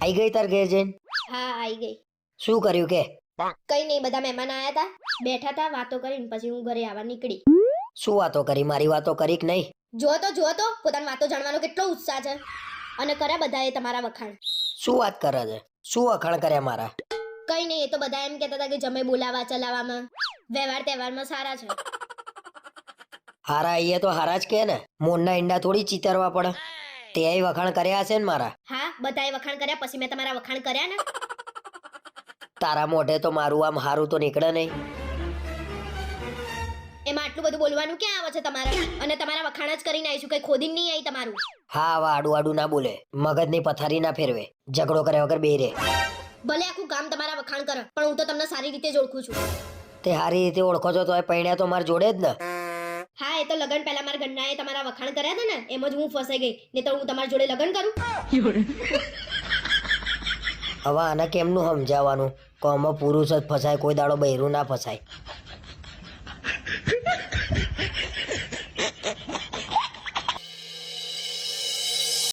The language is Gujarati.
આઈ ગઈ તાર ઘેર જઈને? હા આવી ગઈ. શું કર્યું કે? કઈ નહીં, બધા મહેમાન આયા હતા, બેઠા હતા, વાતો કરીને પછી હું ઘરે આવવા નીકળી. શું વાતો કરી? મારી વાતો કરી કે નહીં? જો તો પોતાની વાતો જાણવાનો કેટલો ઉત્સાહ છે. અને કર્યા બધાએ તમારા વખાણ. શું વાત કરે છે? શું વખાણ કર્યા મારા? કઈ નહીં, એ તો બધા એમ કહેતા હતા કે જમે બોલાવા ચલાવવામાં વ્યવહાર તહેવારમાં સારા છે. હારા આઈએ તો હારા જ કે ને, મોરના ઈંડા થોડી ચીતરવા પડે. તે વખાણ કર્યા હશે ને મારા? હા, બધાએ વખાણ કર્યા, પછી મેં તમારા વખાણ કર્યા ને. તારા મોઢે તો મારું આમ હારું તો નીકળે નહીં. એમાં આટલું બધું બોલવાનું ક્યાં આવે છે તમારે? અને તમારા વખાણ જ કરીને આવીશું, કઈ ખોદીને નહીં આવી તમારું. હા, આવા આડું આડું ના બોલે, મગજની પથારી ના ફેરવે, ઝઘડો કર્યા વગર બેરે. ભલે આખું ગામ તમારા વખાણ કરે, પણ હું તો તમને સારી રીતે જ ઓળખું છું. તે સારી રીતે ઓળખો છો તો પૈણ્યા તો માર જોડે જ ને. હા, એ તો લગન પહેલા મારા ગન્નાએ તમારા વખાણ કર્યા હતા ને, એમ જ હું ફસાઈ ગઈ, નહીં તો હું તમારી જોડે લગન કરું. હવે આને કેમનું સમજાવવાનું? કોમાં પુરુષ જ ફસાય, કોઈ દાડો બૈરું ના ફસાય.